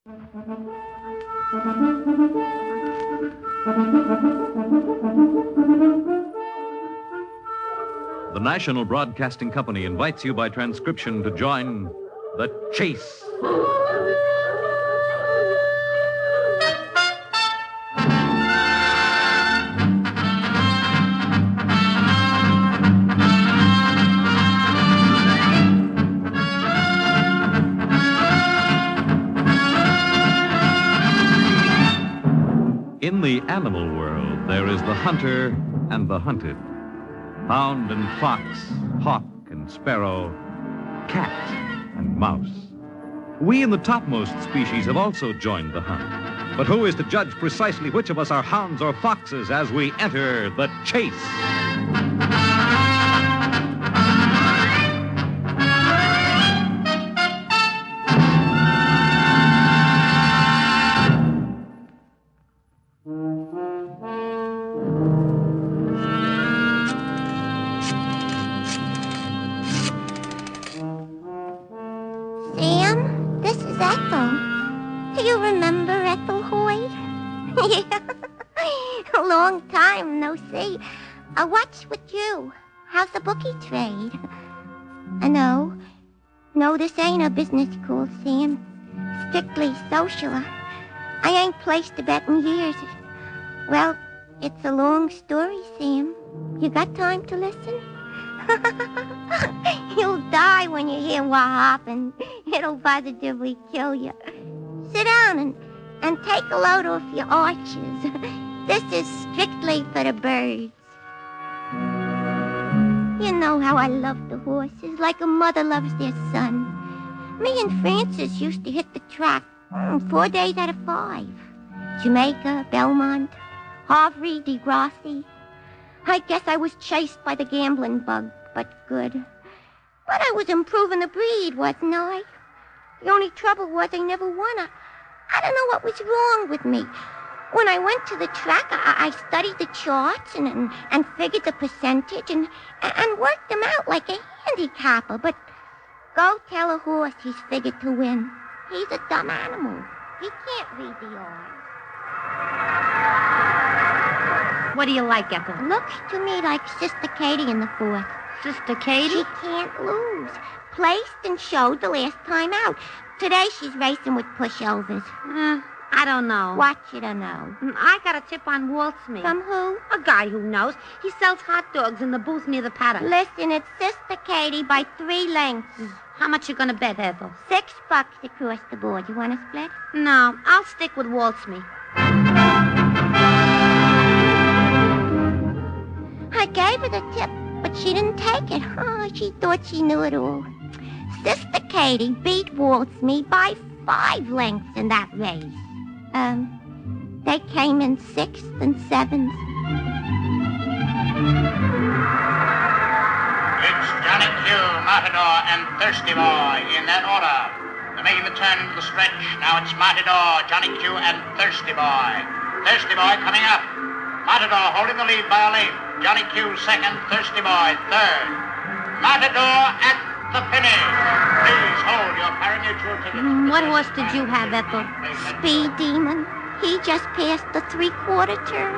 The National Broadcasting Company invites you by transcription to join The Chase. In the animal world, there is the hunter and the hunted. Hound and fox, hawk and sparrow, cat and mouse. We in the topmost species have also joined the hunt. But who is to judge precisely which of us are hounds or foxes as we enter the chase? Sam, this is Ethel. Do you remember Ethel Hoy? Yeah. A long time no see. What's with you? How's the bookie trade? No, this ain't a business call, Sam. Strictly social. I ain't placed a bet in years. Well, it's a long story, Sam. You got time to listen? You'll die when you hear what happened. It'll positively kill you. Sit down and take a load off your arches. This is strictly for the birds. You know how I love the horses, like a mother loves their son. Me and Francis used to hit the track 4 days out of 5. Jamaica, Belmont, Havre, Degrassi. I guess I was chased by the gambling bug, but good. But I was improving the breed, wasn't I? The only trouble was I never won. I don't know what was wrong with me. When I went to the track, I studied the charts and figured the percentage and worked them out like a handicapper. But go tell a horse he's figured to win. He's a dumb animal. He can't read the odds. What do you like, Ethel? Looks to me like Sister Katie in the 4th. Sister Katie? She can't lose. Placed and showed the last time out. Today she's racing with pushovers. I don't know. What you don't know? I got a tip on Waltzme. From who? A guy who knows. He sells hot dogs in the booth near the paddock. Listen, it's Sister Katie by 3 lengths. How much you gonna bet, Ethel? $6 across the board. You want to split? No, I'll stick with Waltzme. I gave her the tip, but she didn't take it. She thought she knew it all. Sister Katie beat Waltzme by 5 lengths in that race. They came in 6th and 7th. It's Johnny Q, Matador, and Thirsty Boy in that order. They're making the turn into the stretch. Now it's Matador, Johnny Q, and Thirsty Boy. Thirsty Boy coming up. Matador holding the lead by a length. Johnny Q second, Thirsty Boy third. Matador at the finish. Please hold your pari-mutuel tickets. What horse did you have, Ethel? Speed Demon. He just passed the 3/4 turn.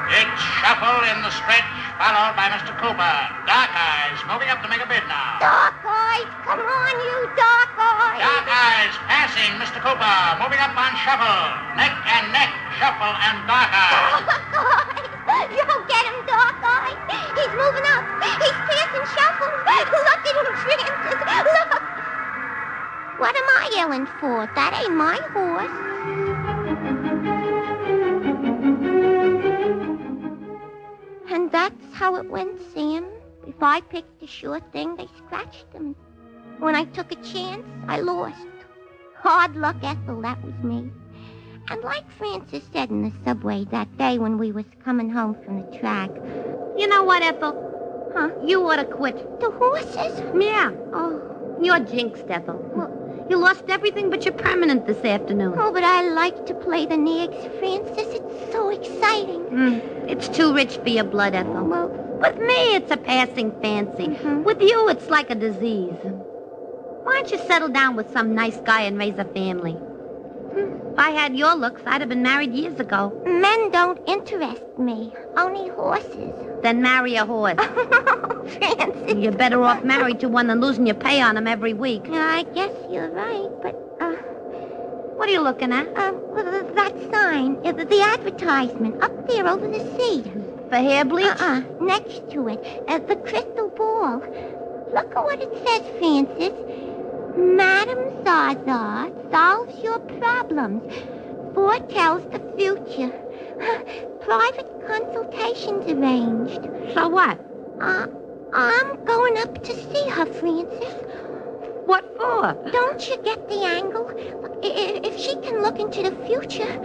It's Shuffle in the stretch, followed by Mr. Cooper. Dark Eyes moving up to make a bid now. Dark Eyes, come on, you Dark Eyes. Dark Eyes passing Mr. Cooper, moving up on Shuffle. Neck and neck, Shuffle and Dark Eyes. Dark Eyes. You'll get him, Dark Eyes. He's moving up. He's passing Shuffle. Look at him, Francis. Look. What am I yelling for? That ain't my horse. And that's how it went, Sam. If I picked a sure thing, they scratched him. When I took a chance, I lost. Hard luck, Ethel, that was me. And like Francis said in the subway that day when we was coming home from the track. You know what, Ethel? Huh? You ought to quit. The horses? Yeah. Oh. You're jinxed, Ethel. Well, you lost everything but your permanent this afternoon. Oh, but I like to play the nags, Francis. It's so exciting. It's too rich for your blood, Ethel. Well, With me, it's a passing fancy. With you, it's like a disease. Why don't you settle down with some nice guy and raise a family? If I had your looks, I'd have been married years ago. Men don't interest me. Only horses. Then marry a horse. Francis. You're better off married to one than losing your pay on him every week. I guess you're right, but, What are you looking at? that sign, the advertisement, up there over the seat. For hair bleach? Next to it, the crystal ball. Look at what it says, Francis. Madame Zaza solves your problems, foretells the future. Private consultations arranged. So what? I'm going up to see her, Francis. What for? Don't you get the angle? If she can look into the future,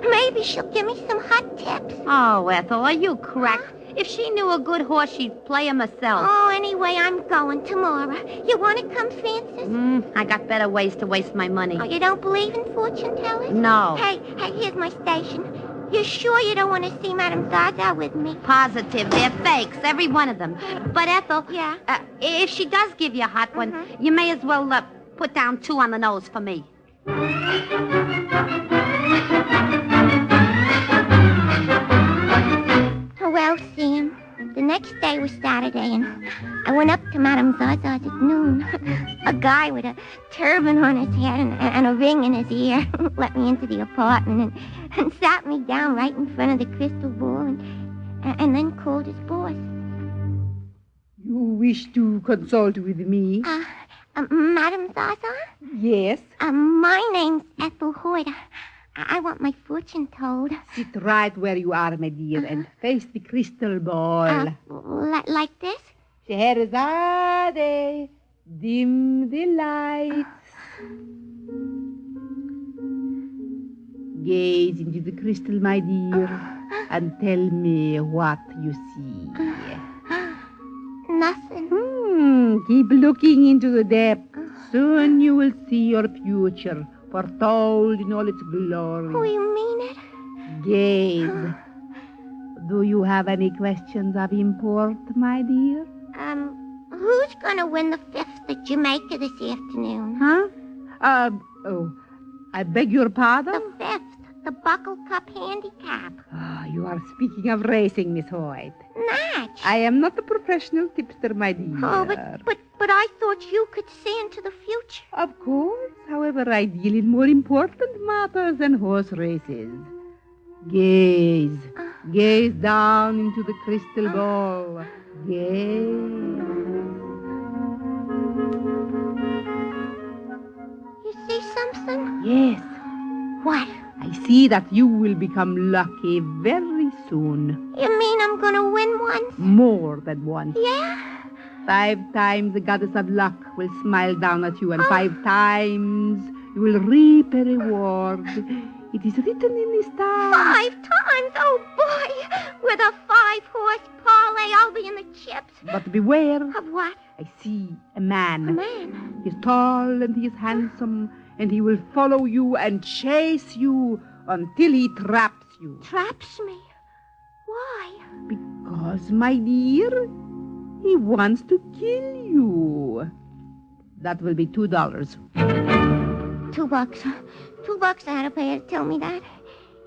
maybe she'll give me some hot tips. Oh, Ethel, are you cracked? If she knew a good horse, she'd play him herself. Oh, anyway, I'm going tomorrow. You want to come, Francis? I got better ways to waste my money. Oh, you don't believe in fortune tellers? No. Hey, here's my station. You sure you don't want to see Madame Zaza with me? Positive. They're fakes, every one of them. But, Ethel, Yeah? if she does give you a hot one, you may as well put down 2 on the nose for me. Well, Sam, the next day was Saturday, and I went up to Madame Zaza's at noon. A guy with a turban on his head and a ring in his ear let me into the apartment and sat me down right in front of the crystal ball and then called his boss. You wish to consult with me? Madame Zaza? Yes. My name's Ethel Hoyt. I want my fortune told. Sit right where you are, my dear, and face the crystal ball. Like this? Scheherazade, dim the lights. Gaze into the crystal, my dear, and tell me what you see. Nothing. Keep looking into the depths. Soon you will see your future, foretold in all its glory. Oh, you mean it? Gaze. Do you have any questions of import, my dear? Who's gonna win the 5th at Jamaica this afternoon? Huh? I beg your pardon? The 5th, the Buckle Cup Handicap. You are speaking of racing, Miss Hoyt. Natch. I am not a professional tipster, my dear. Oh, but I thought you could see into the future. Of course. However, I deal in more important matters than horse races. Gaze. Gaze down into the crystal ball. Gaze. You see something? Yes. What? I see that you will become lucky very soon. You mean I'm gonna win once? More than once. Yeah? 5 times the goddess of luck will smile down at you, and 5 times you will reap a reward. It is written in the stars. 5 times? Oh, boy. With a 5-horse parlay, I'll be in the chips. But beware. Of what? I see a man. A man? He is tall and he is handsome, and he will follow you and chase you until he traps you. Traps me? Why? Because, my dear, he wants to kill you. That will be $2. $2. $2 I had to pay her to tell me that.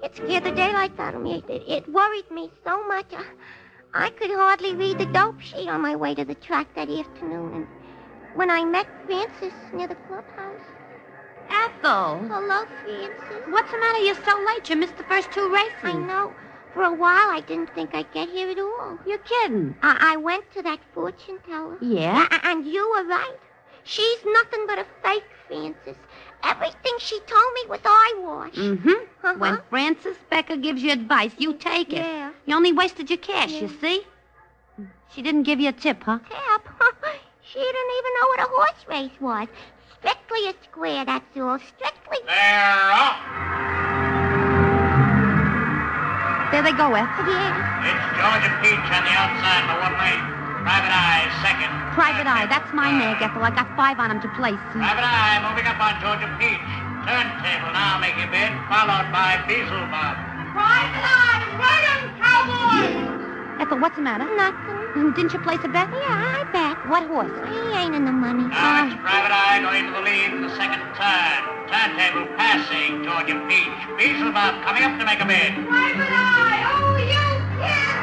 It scared the daylights out of me. It worried me so much. I could hardly read the dope sheet on my way to the track that afternoon. And when I met Francis near the clubhouse. Ethel! Hello, Francis. What's the matter? You're so late. You missed the first 2 races. I know. For a while, I didn't think I'd get here at all. You're kidding. I went to that fortune teller. Yeah? And you were right. She's nothing but a fake, Francis. Everything she told me was eyewash. Mm-hmm. When Francis Becker gives you advice, you take it. Yeah. You only wasted your cash, you see? She didn't give you a tip, huh? Tap. She didn't even know what a horse race was. Strictly a square, that's all. Strictly. They're off. There they go, Eth. Yeah. It's Georgia Peach on the outside for 1 lane. Private Eye, second. Private Eye, that's my nag, Ethel. I got 5 on him to place. Private Eye moving up on Georgia Peach. Turntable now make your bid, followed by Beelzebub. Private Eye, right on, cowboy! Ethel, what's the matter? Nothing. Didn't you place a bet? Yeah, I bet. What horse? He ain't in the money. Now it's Private Eye going into the lead in the second turn. Turntable passing Georgia Peach. Beelzebub coming up to make a bid. Private Eye, oh, you kid!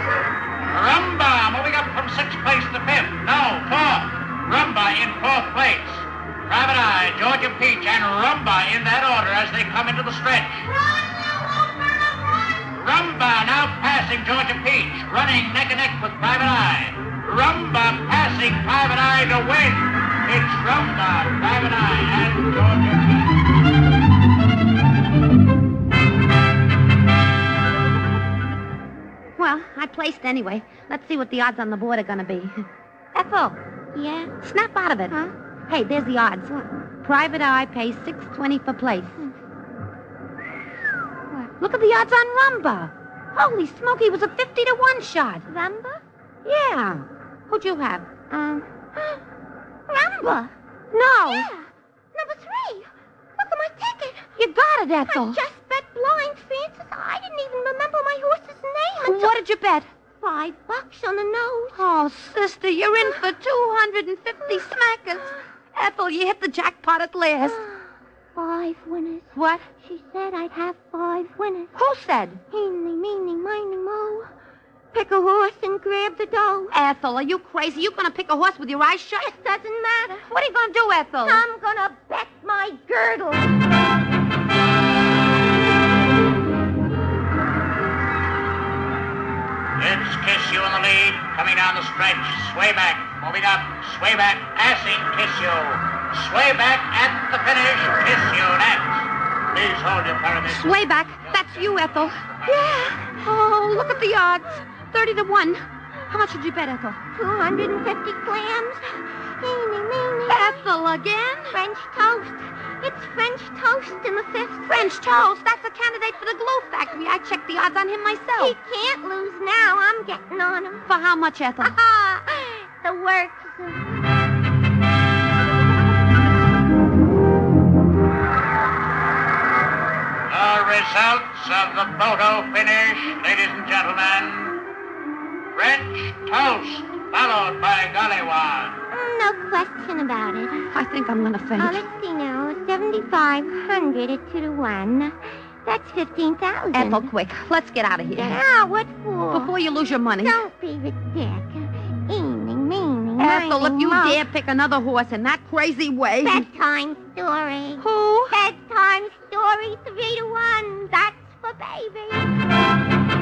Rumba moving up from 6th place to 5th. No, 4th. Rumba in 4th place. Private Eye, Georgia Peach, and Rumba in that order as they come into the stretch. Rumba now passing Georgia Peach, running neck and neck with Private Eye. Rumba passing Private Eye to win. It's Rumba, Private Eye, and Georgia Peach. Well, I placed anyway. Let's see what the odds on the board are going to be. Ethel, Yeah? snap out of it. Huh? Hey, there's the odds. Private Eye pays $6.20 for place. Look at the odds on Rumba. Holy smoke, he was a 50 to 1 shot. Rumba? Yeah. Who'd you have? Rumba? No. Yeah. Number 3. Look at my ticket. You got it, Ethel. I just bet blind, Francis. I didn't even remember my horse's name until... What did you bet? $5 on the nose. Oh, sister, you're in for 250 smackers. Ethel, you hit the jackpot at last. 5 winners. What? She said I'd have 5 winners. Who said? Eeny, meeny, miny, mo. Pick a horse and grab the dough. Ethel, are you crazy? You gonna pick a horse with your eyes shut? It doesn't matter. What are you gonna do, Ethel? I'm gonna bet my girdle. It's Kiss You in the lead, coming down the stretch. Sway back, moving up. Sway back, passing Kiss You. Sway back at the finish. Kiss You next. Please hold your pyramid. Sway back. That's you, Ethel. Yeah. Oh, look at the odds. 30 to 1. How much did you bet, Ethel? 250 clams. Eeny, meeny. Ethel again? French toast. It's French toast in the 5th. French toast. That's a candidate for the glue factory. I checked the odds on him He myself. can't lose now. I'm getting on him. For how much, Ethel? The works. The results of the photo finish, ladies and gentlemen. French toast, followed by Gollywog. No question about it. I think I'm gonna faint. Oh, let's see now. 7,500 at 2 to 1. That's 15,000. Ethel, quick. Let's get out of here. Yeah, what for? Before you lose your money. Don't be ridiculous. Eeny, meeny, Ethel, miny, if you mo. dare pick another horse in that crazy way. Bedtime story. Who? Bedtime story 3 to 1. That's for baby.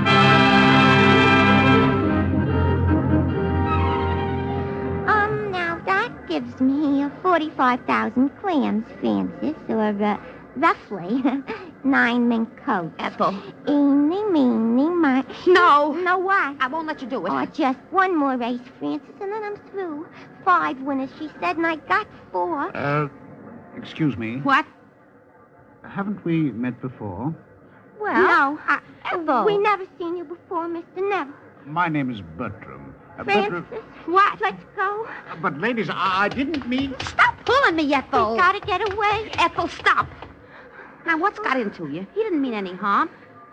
Now that gives me 45,000 clams, Francis, or roughly 9 mink coats. Ethel. Eeny, meeny, miny. No. No what? I won't let you do it. Oh, just one more race, Francis, and then I'm through. 5 winners, she said, and I got 4. Excuse me. What? Haven't we met before? Well, No. Ethel. we never seen you before, Mr. Never. My name is Bertram. Francis, What? let's go. But, ladies, I didn't mean... Stop pulling me, Ethel. We gotta get away. Ethel, stop. Now, what's got into you? He didn't mean any harm.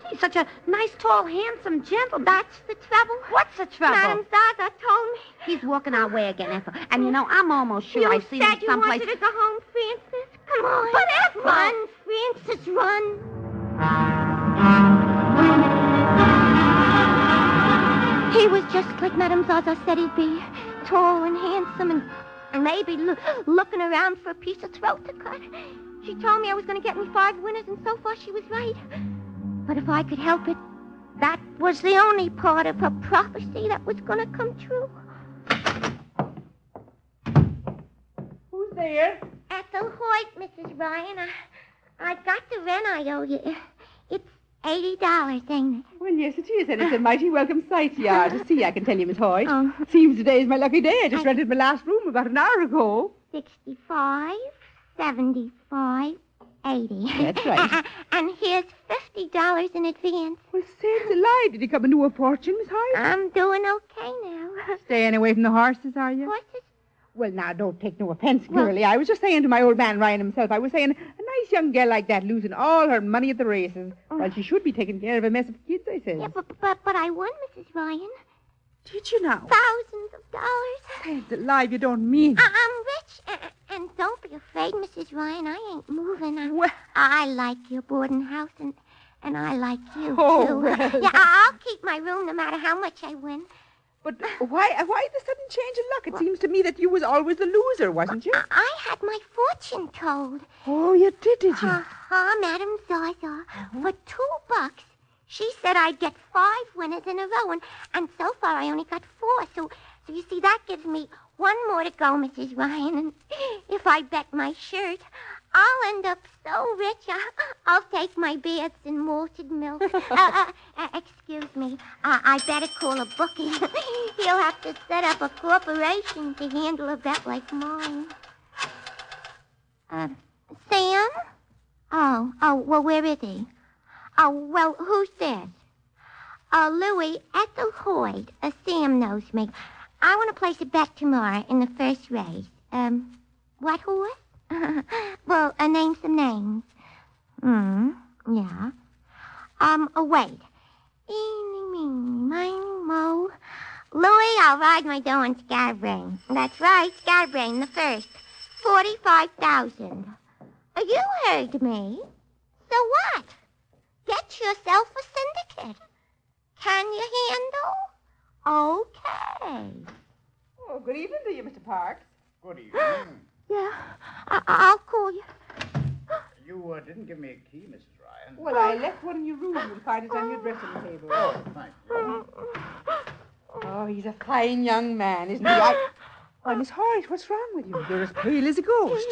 He's such a nice, tall, handsome gentleman. That's the trouble. What's the trouble? Madam Zaza told me. He's walking our way again, Ethel. And you know, I'm almost sure You I've seen him said you someplace. wanted to go home, Francis. Come on. But Ethel- Run, Francis, run. He was just like Madam Zaza said he'd be. Tall and handsome and maybe looking around for a piece of throat to cut. She told me I was going to get me 5 winners, and so far she was right. But if I could help it, that was the only part of her prophecy that was going to come true. Who's there? Ethel Hoyt, Mrs. Ryan. I got the rent I owe you. It's $80, ain't it? Well, yes, it is, and it's a mighty welcome sight you are to see, I can tell you, Miss Hoyt. Oh. Seems today is my lucky day. I just rented my last room about an hour ago. 65, 75, 80. That's right. And here's $50 in advance. Well, saints alive, did you come into a fortune, Miss Hoyt? I'm doing okay now. Staying away from the horses, are you? Horses? Well, now, don't take no offense, Well- girlie. I was just saying to my old man Ryan himself, I was saying, a nice young girl like that losing all her money at the races. Well, she should be taking care of a mess of kids, I said. Yeah, but I won, Mrs. Ryan. Did you now? Thousands of dollars. Saints alive, you don't mean. I'm rich. And don't be afraid, Mrs. Ryan. I ain't moving. Well- I like your boarding house, and I like you, Oh, too. well. Yeah, I'll keep my room no matter how much I win. But why the sudden change of luck? It seems to me that you was always the loser, wasn't you? I had my fortune told. Oh, you did you? Madam Zaza. For $2. She said I'd get 5 winners in a row, and so far I only got 4. So you see, that gives me 1 more to go, Mrs. Ryan. And if I bet my shirt, I'll end up so rich, I'll take my baths in malted milk. Excuse me. I better call a bookie. He'll have to set up a corporation to handle a bet like mine. Sam? Oh, well, where is he? Oh, well, who's this? Louis Ethel Hoyd. Sam knows me. I want to place a bet tomorrow in the first race. What horse? Well, name some names. Yeah. Wait. Eeny, meeny, miny, mo. Louis, I'll ride my dough on Scatterbrain. That's right, Scatterbrain, the first. 45,000. You heard me. So what? Get yourself a syndicate. Can you handle? Okay. Oh, good evening to you, Mr. Parks. Good evening. Yeah, I'll call you. You didn't give me a key, Mrs. Ryan. Well, I left one in your room. You'll find it on your dressing table. Oh, thank you. Oh, he's a fine young man, isn't he? Why, Miss Hoyt, what's wrong with you? You're as pale as a ghost.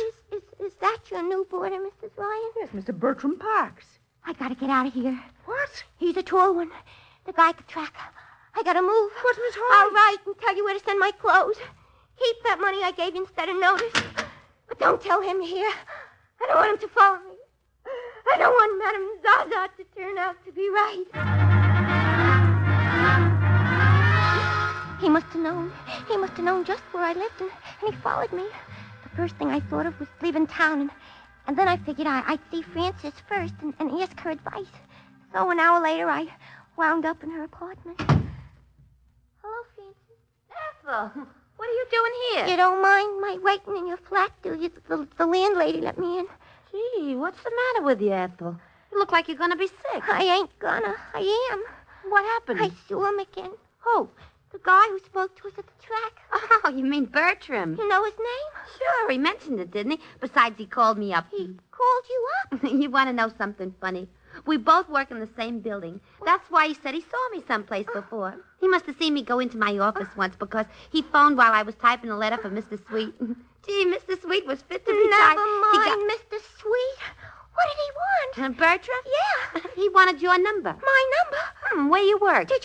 Is that your new boarder, Mrs. Ryan? Yes, Mr. Bertram Parks. I gotta get out of here. What? He's a tall one. The guy at the track. I gotta move. What, Miss Hoyt? I'll write and tell you where to send my clothes. Keep that money I gave you instead of notice. But don't tell him here. I don't want him to follow me. I don't want Madame Zaza to turn out to be right. He must have known. He must have known just where I lived, and he followed me. The first thing I thought of was leaving town, and then I figured I'd see Frances first and ask her advice. So an hour later, I wound up in her apartment. Hello, Frances. Ethel, what are you doing here? You don't mind my waiting in your flat, do you? The landlady let me in. Gee, what's the matter with you, Ethel? You look like you're going to be sick. I ain't gonna. I am. What happened? I saw him again. Who? The guy who spoke to us at the track. Oh, you mean Bertram. You know his name? Sure, he mentioned it, didn't he? Besides, he called me up. He called you up? You want to know something funny? We both work in the same building. That's why he said he saw me someplace before. He must have seen me go into my office once because he phoned while I was typing a letter for Mr. Sweet. Gee, Mr. Sweet was fit to be tied. Never mind, Mr. Sweet. What did he want? Bertram? Yeah. He wanted your number. My number? Where you work. Did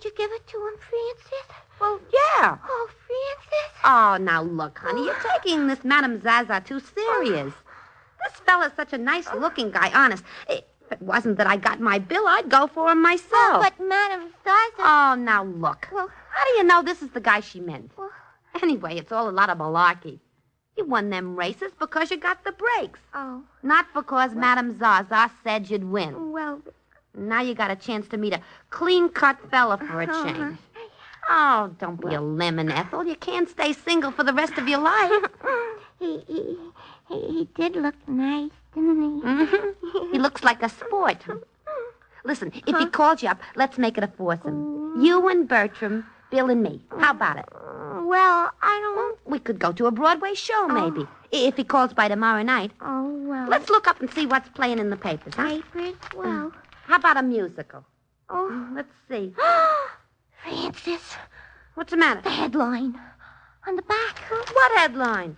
you give it to him, Francis? Well, yeah. Oh, Francis. Oh, now look, honey, you're taking this Madame Zaza too serious. This fella's such a nice-looking guy, honest. If it wasn't that I got my bill, I'd go for him myself. Oh, but Madame Zaza... Oh, now look. Well... How do you know this is the guy she meant? Well... Anyway, it's all a lot of malarkey. You won them races because you got the breaks. Oh. Not because Madame Zaza said you'd win. Well... Now you got a chance to meet a clean-cut fella for a change. Oh, don't be a lemon, Ethel. You can't stay single for the rest of your life. He did look nice, didn't he? Mm-hmm. He looks like a sport. Listen, if he called you up, let's make it a foursome. You and Bertram, Bill and me. How about it? Well, I don't... We could go to a Broadway show, maybe. If he calls by tomorrow night. Oh, well... Let's look up and see what's playing in the papers, huh? Papers? Well... How about a musical? Oh. Let's see. Francis. What's the matter? The headline. On the back. What headline?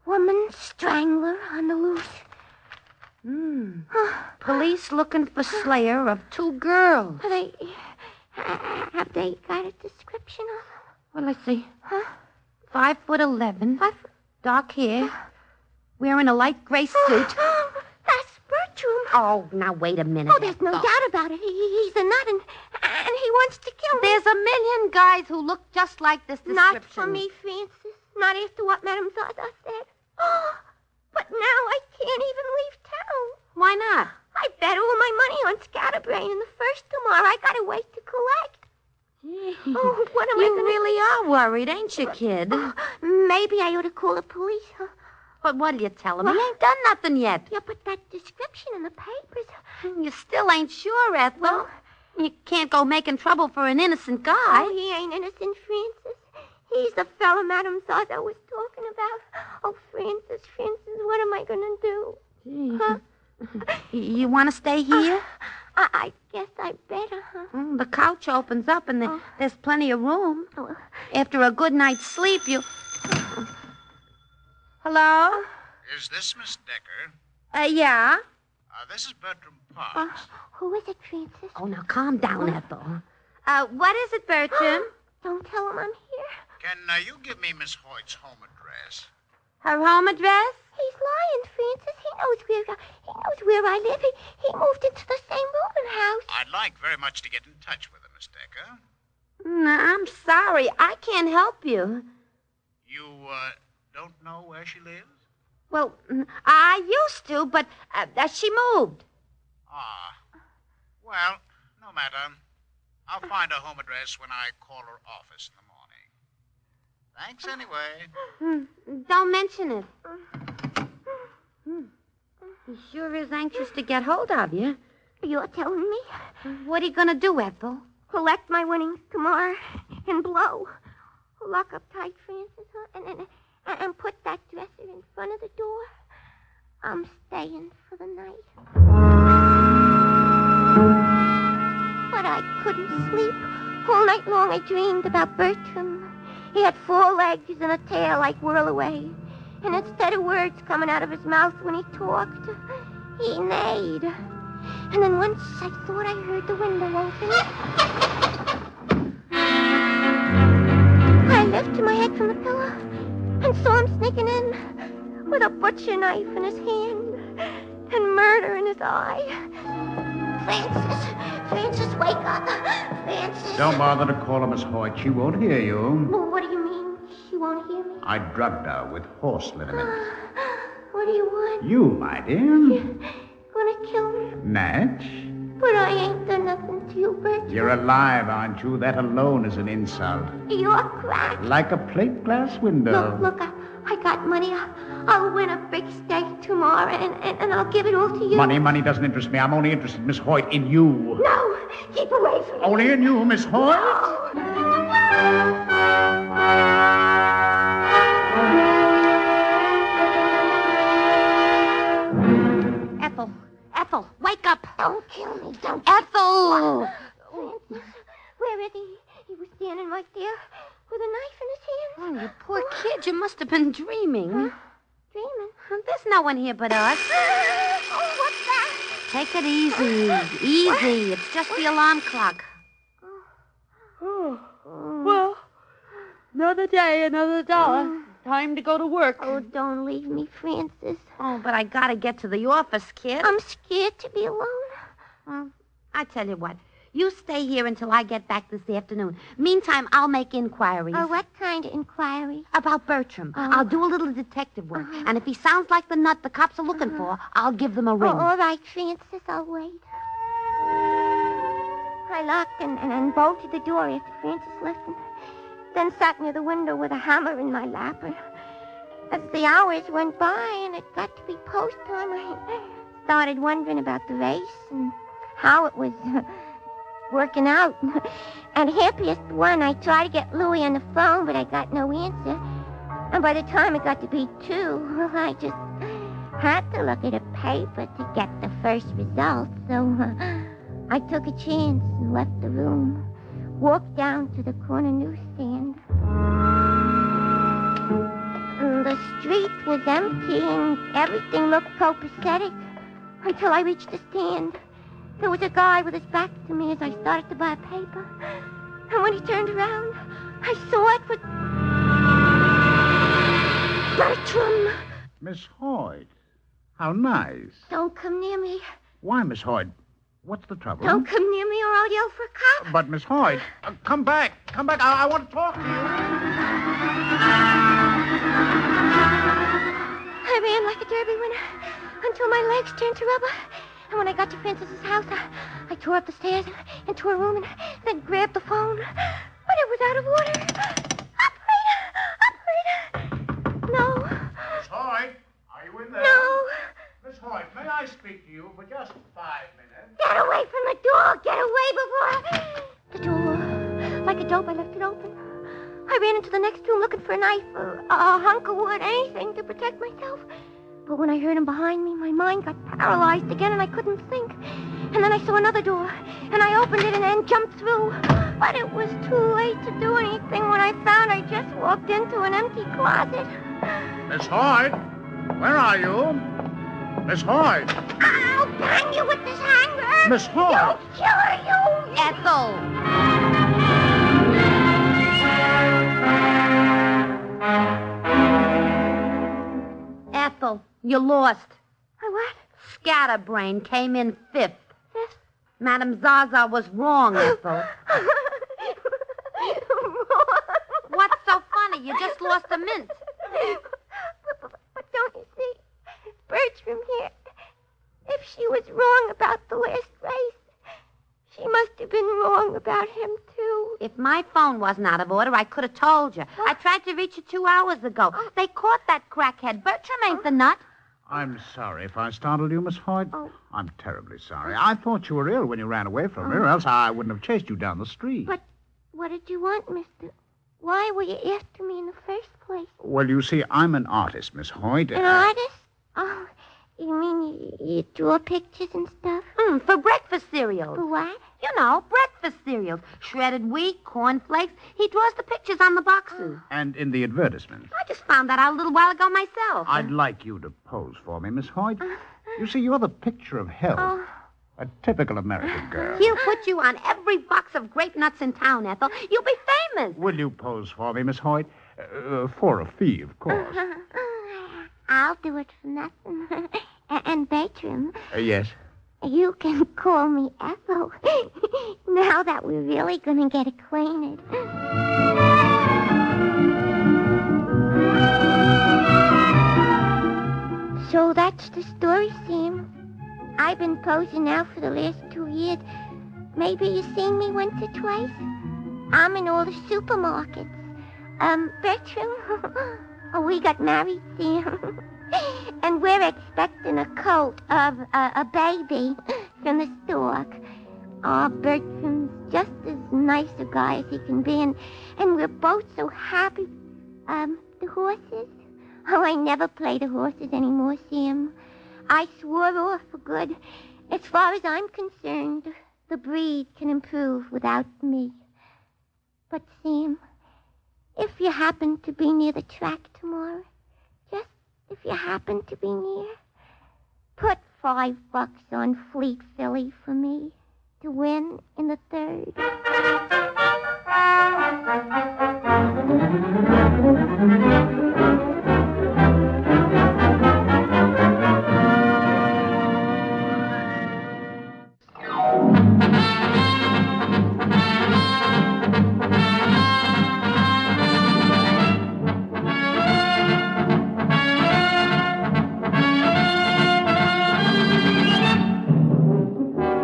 Woman strangler on the loose. Police looking for slayer of 2 girls. Have they got a description of them? Well, let's see. Huh? 5'11", dark hair, wearing a light gray suit. That's Bertram. Oh, now wait a minute. Oh, there's no doubt about it. He's a nut, and he wants to kill me. There's a million guys who look just like this description. Not for me, Francis. Not after what Madame Zaza said. Oh, but now I can't even leave town. Why not? I bet all my money on Scatterbrain, and the first tomorrow I gotta wait to collect. Oh, what am I You going to... really are worried, ain't you, kid? Maybe I ought to call the police, huh? But what'll you tell him? He ain't done nothing yet. Yeah, but that description in the papers... You still ain't sure, Ethel. Well- You can't go making trouble for an innocent guy. Oh, he ain't innocent, Francis. He's the fella Madame Zaza was talking about. Oh, Francis, what am I going to do? Gee. Huh? You want to stay here? I guess I better, huh? The couch opens up and there's plenty of room. Oh. After a good night's sleep, you... Hello? Is this Miss Decker? Yeah? This is Bertram Parks. Who is it, Francis? Oh, now calm down, Ethel. What is it, Bertram? Don't tell him I'm here. Can you give me Miss Hoyt's home address? Her home address? He's lying, Francis. He knows where I live. He moved into the same rooming house. I'd like very much to get in touch with her, Miss Decker. I'm sorry. I can't help you. You, don't know where she lives? Well, I used to, but she moved. Ah. Well, no matter. I'll find her home address when I call her office in the morning. Thanks anyway. Don't mention it. He sure is anxious to get hold of you. You're telling me? What are you going to do, Ethel? Collect my winnings tomorrow and blow. Lock up tight, Francis, huh? And put that dresser in front of the door. I'm staying for the night. But I couldn't sleep. All night long I dreamed about Bertram. He had 4 legs and a tail like Whirlaway. And instead of words coming out of his mouth when he talked, he neighed. And then once I thought I heard the window open. I lifted my head from the pillow and saw him sneaking in with a butcher knife in his hand and murder in his eye. Francis, wake up. Francis. Don't bother to call her, Miss Hoyt. She won't hear you. Well, what do you mean? She won't hear me? I drugged her with horse liniment. What do you want? You, my dear. Gonna kill me? Natch, But I ain't done nothing to you, Bertram. you're alive, aren't you? That alone is an insult. You're cracked. Like a plate glass window. Look, I got money. I'll win a big stake tomorrow, and I'll give it all to you. Money doesn't interest me. I'm only interested, Miss Hoyt, in you. No, keep away from me. Only in you, Miss Hoyt. Ethel, wake up. Don't kill me. Don't. Ethel! Francis, where is he? He was standing right there with a knife in his hand. Oh, you poor kid. You must have been dreaming. Dreaming. There's no one here but us. Oh, what's that? Take it easy. Easy. It's just the alarm clock. Well, another day, another dollar. Time to go to work. Oh, don't leave me, Francis. Oh, but I gotta get to the office, kid. I'm scared to be alone. Well, I tell you what. You stay here until I get back this afternoon. Meantime, I'll make inquiries. Oh, what kind of inquiry? About Bertram. I'll do a little detective work. And if he sounds like the nut the cops are looking for, I'll give them a ring. Oh, all right, Francis, I'll wait. I locked and bolted the door after Francis left, and then sat near the window with a hammer in my lap. As the hours went by and it got to be post time, I started wondering about the race and how it was working out. And happiest one, I tried to get Louie on the phone, but I got no answer. And by the time it got to be 2, I just had to look at a paper to get the first result. So I took a chance and left the room. Walked down to the corner newsstand. The street was empty and everything looked copacetic until I reached the stand. There was a guy with his back to me as I started to buy a paper. And when he turned around, I saw it was Bertram. Miss Hoyt, how nice. Don't come near me. Why, Miss Hoyt? What's the trouble? Don't come near me or I'll yell for a cop. But, Miss Hoyt, come back. Come back. I want to talk to you. I ran like a derby winner until my legs turned to rubber. And when I got to Francis's house, I I tore up the stairs into a room and then grabbed the phone. But it was out of order. Operator! No. Miss Hoyt, are you in there? No. Miss Hoyt, may I speak to you for just 5 minutes? Get away from the door! Get away before The door. Like a dope, I left it open. I ran into the next room looking for a knife, a hunk of wood, anything to protect myself. But when I heard him behind me, my mind got paralyzed again and I couldn't think. And then I saw another door, and I opened it and then jumped through. But it was too late to do anything. When I found I just walked into an empty closet. Miss Hoyt, where are you? Miss Hoyt! I'll bang you with this hanger! Miss Hoyt! You killer, you! Ethel! Ethel, you lost. What? Scatterbrain came in fifth. Madame Zaza was wrong, Ethel. What's so funny? You just lost a mint. But don't you see, Bertram here, if she was wrong about the last race, she must have been wrong about him, too. If my phone wasn't out of order, I could have told you. I tried to reach you 2 hours ago. They caught that crackhead. Bertram ain't the nut. I'm sorry if I startled you, Miss Hoyt. Oh. I'm terribly sorry. I thought you were ill when you ran away from me, or else I wouldn't have chased you down the street. But what did you want, mister? Why were you after me in the first place? Well, you see, I'm an artist, Miss Hoyt. An artist? Oh, you mean you draw pictures and stuff? For breakfast cereals. For what? You know, breakfast cereals. Shredded wheat, cornflakes. He draws the pictures on the boxes. And in the advertisement. I just found that out a little while ago myself. I'd like you to pose for me, Miss Hoyt. You see, you're the picture of health. A typical American girl. He'll put you on every box of grape nuts in town, Ethel. You'll be famous. Will you pose for me, Miss Hoyt? For a fee, of course. I'll do it for nothing. And Bertram, Yes? you can call me Ethel. Now that we're really going to get acquainted. So that's the story, Sam. I've been posing now for the last 2 years. Maybe you've seen me once or twice. I'm in all the supermarkets. Bertram, we got married, Sam. And we're expecting a colt of a baby from the stork. Bertram's just as nice a guy as he can be, and we're both so happy. The horses? Oh, I never play the horses anymore, Sam. I swore off for good. As far as I'm concerned, the breed can improve without me. But, Sam, if you happen to be near the track tomorrow, just if you happen to be near, put $5 on Fleet Filly for me to win in the third.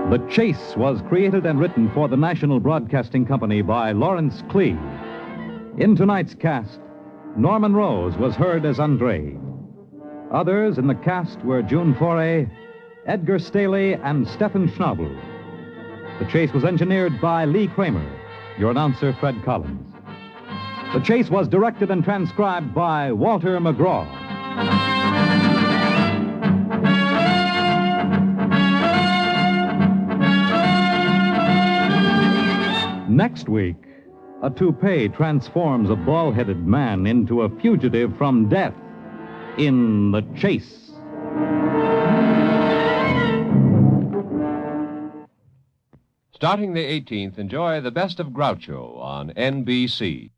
The Chase was created and written for the National Broadcasting Company by Lawrence Clee. In tonight's cast, Norman Rose was heard as Andre. Others in the cast were June Foray, Edgar Staley, and Stephen Schnabel. The Chase was engineered by Lee Kramer. Your announcer, Fred Collins. The Chase was directed and transcribed by Walter McGraw. Next week, a toupee transforms a bald-headed man into a fugitive from death in The Chase. Starting the 18th, enjoy the best of Groucho on NBC.